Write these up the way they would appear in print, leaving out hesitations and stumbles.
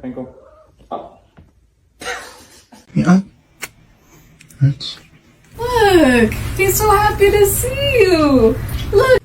twinkle. Up. Yeah. That's... Look, he's so happy to see you. Look.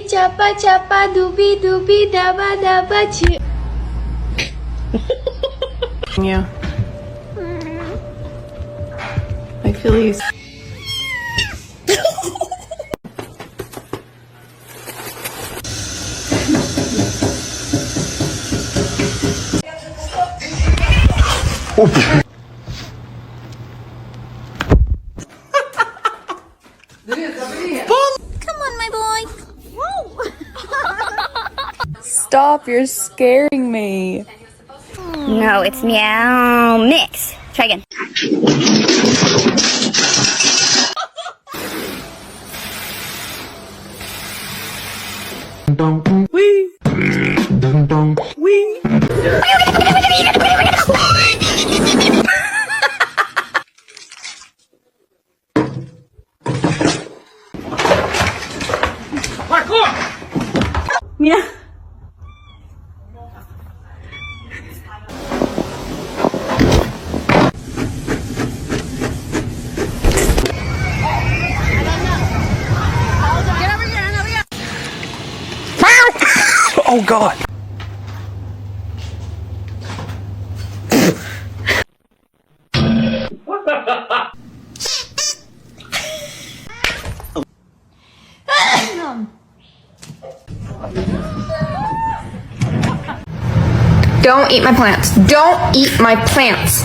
Chapa chapa doobie doobie daba daba chip. Yeah. I feel he's. Come on, my boy. Stop, you're scaring me. No, it's meow mix. Try again. Wee. Wee. Yeah. Oh God. Don't eat my plants. Don't eat my plants.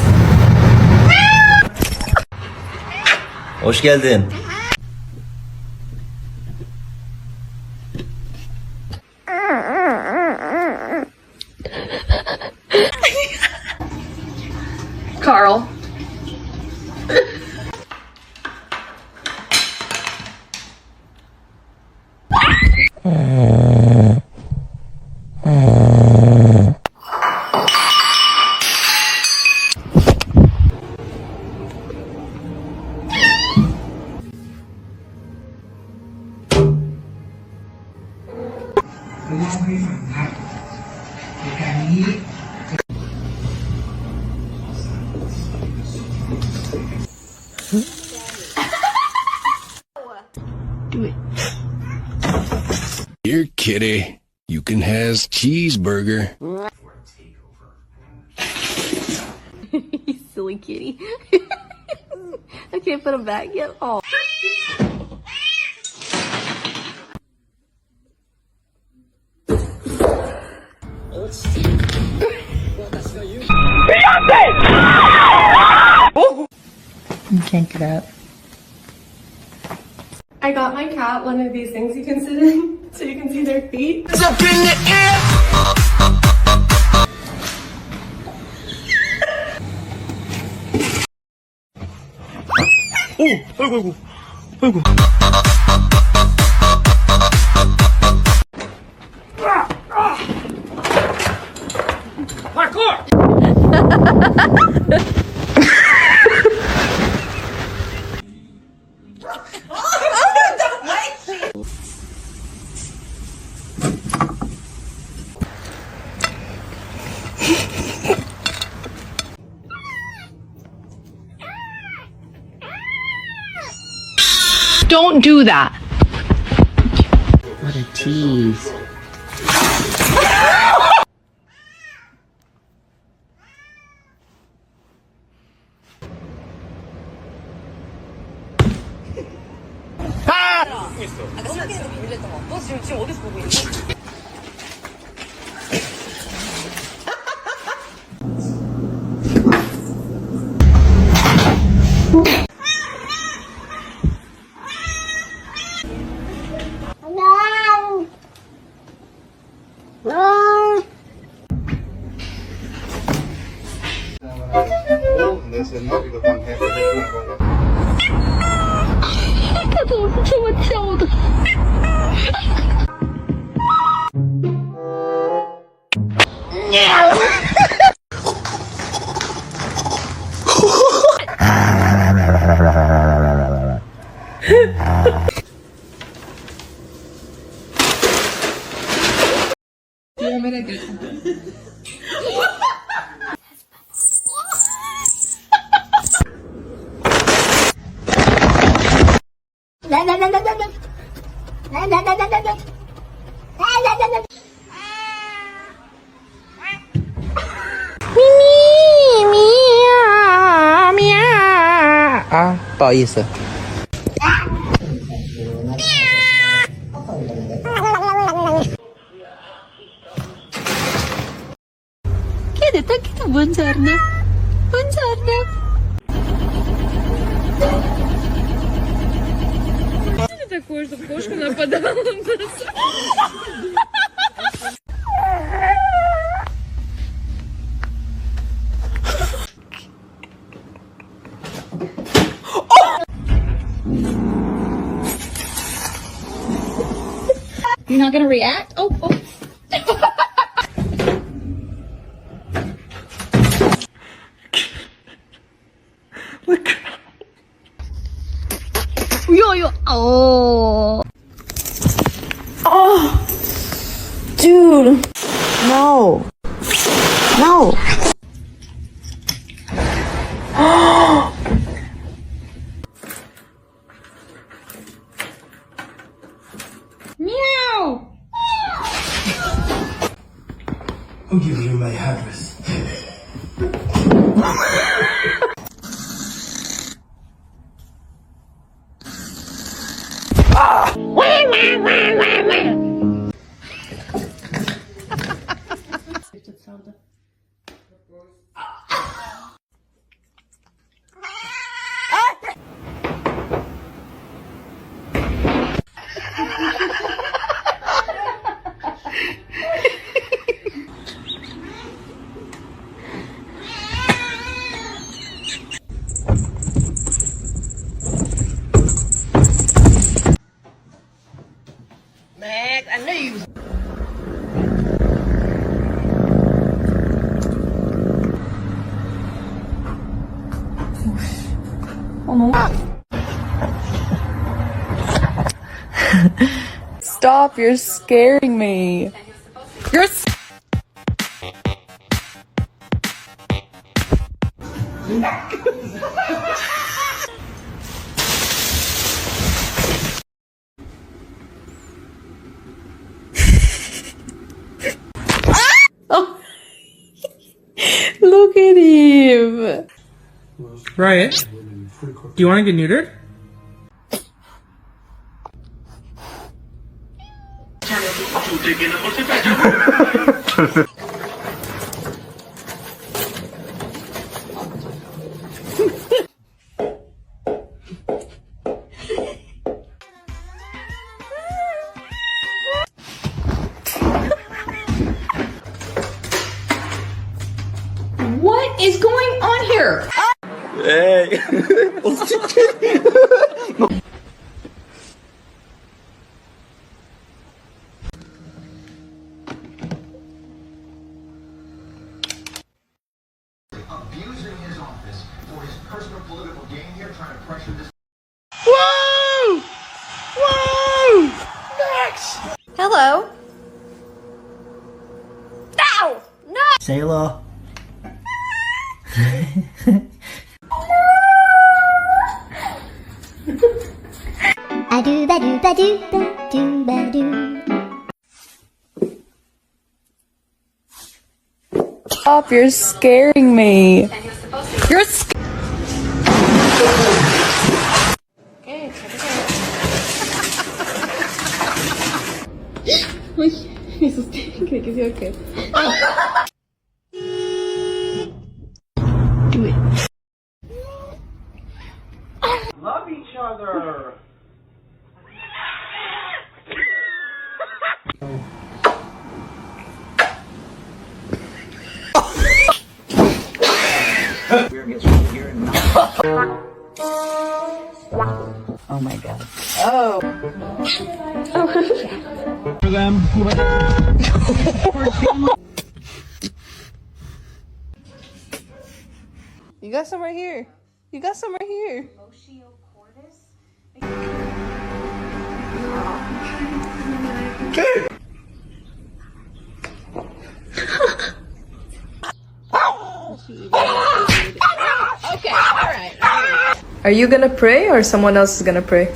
Hoş geldin. Carl. Do it. Here, kitty. You can has cheeseburger. You silly kitty. I can't put him back yet. Oh. You can't get up. I got my cat one of these things you can sit in so you can see their feet. It's up in the air. 아이고, 아이고, 아이고. Don't do that. What a tease. puede ser novio de Juan Henry. 它怎么是这么跳的？啊，不好意思。Chi ha detto anche tu buongiorno? Buongiorno. Что такое, чтобы кошка нападала на нас? You're not gonna react? Oh. Yo. Oh. Oh, dude, no. Meow! I'll give you my address. Stop, you're scaring me. You're Oh. Look at him. Riot, do you want to get neutered? What is going on here? Hey. Abusing his office for his personal political gain here, trying to pressure this. Whoa! Max! Hello? Ow! No! Say hello. I do ba do ba do ba do ba do. Stop, you're scaring me. You're Uy, me asusté, creí que se iba a caer. Do it. Love each other. We're Oh my god. Oh. You got some right here. You got some right here. Okay, alright. Are you gonna pray or someone else is gonna pray?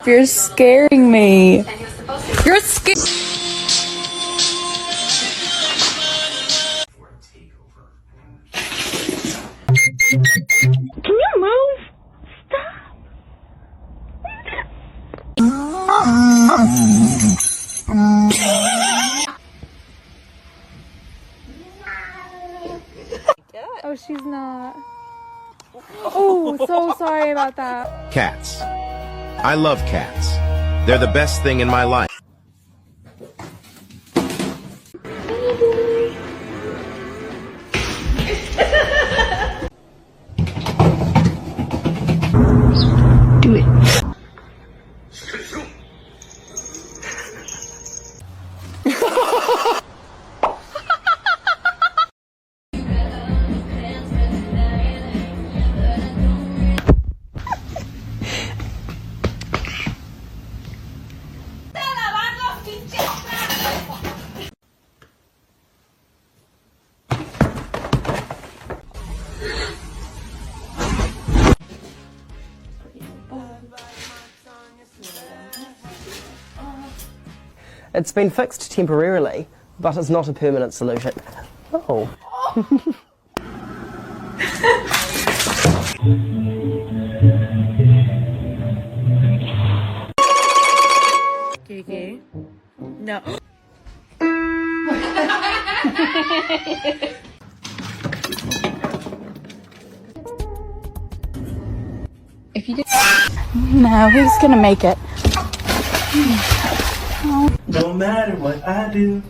You're scaring me. You're scared. Can you move? Oh, she's not. Oh, so sorry about that. Cats. I love cats. They're the best thing in my life. Do it. It's been fixed temporarily, but it's not a permanent solution. Oh. Okay. No. If you did. No, he's gonna make it. No matter what I do.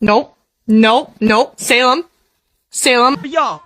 Nope. Nope. Nope. Salem. Salem. Y'all.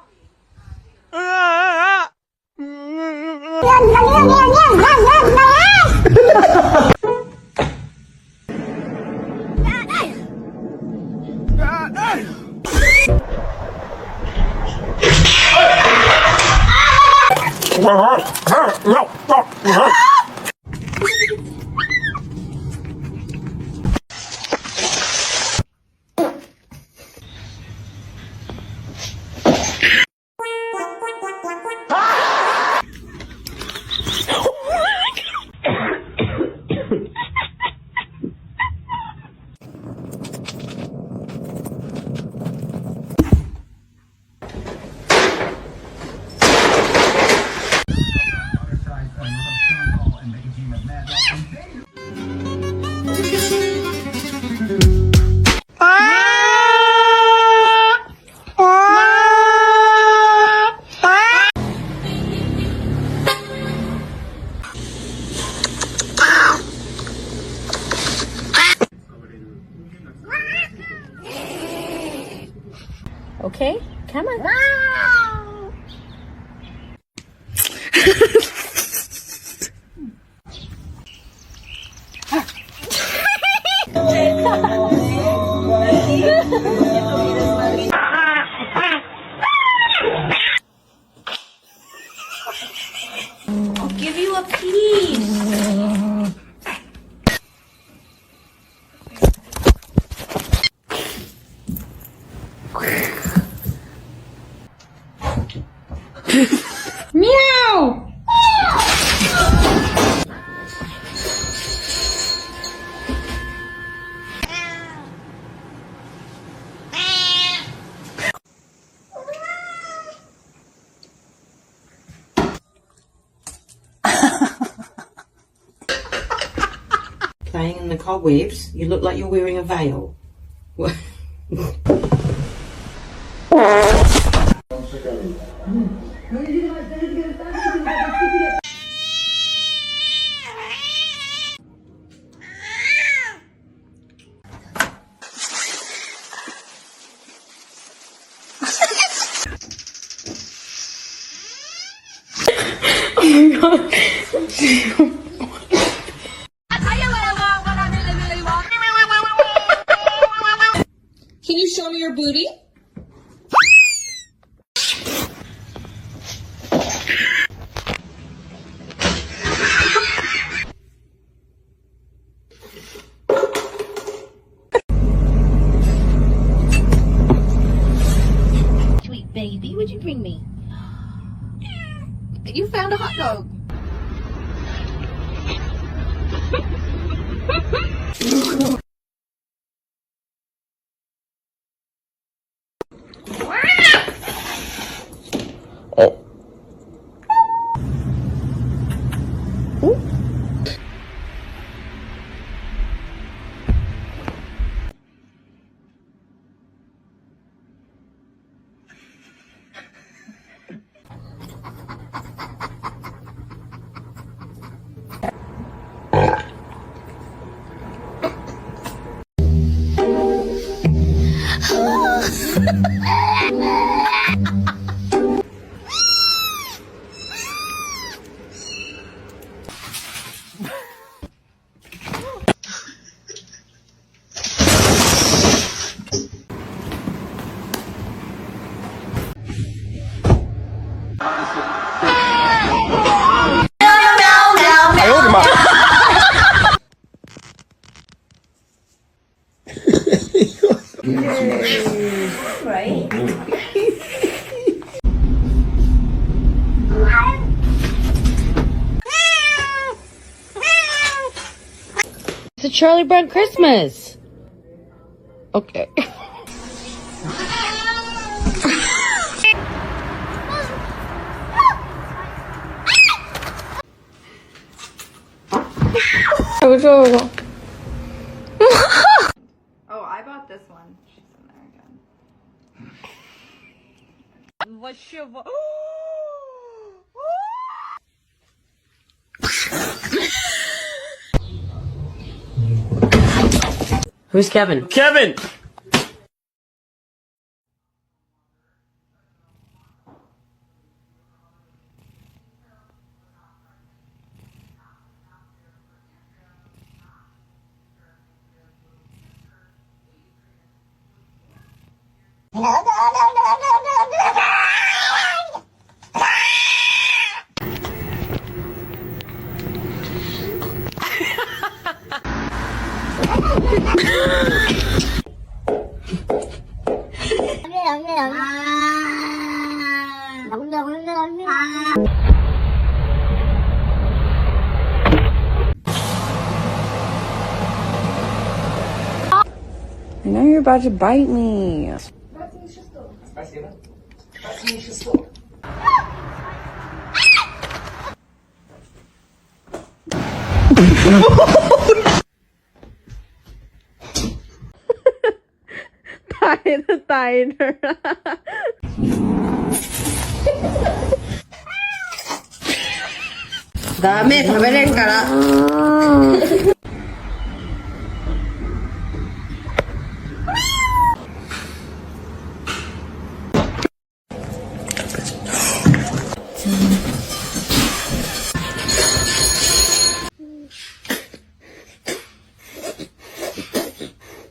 Okay, come on. I'll give you a piece. Meow! Playing in the cobwebs, you look like you're wearing a veil. What? Can you show me your booty? Sweet baby, what'd you bring me? You found a hot dog. It's a Charlie Brown Christmas. Okay. Oh, I bought this one. She's in there again. Who's Kevin? Kevin! I know you're about to bite me. Tighter. Dame, 食べれんから。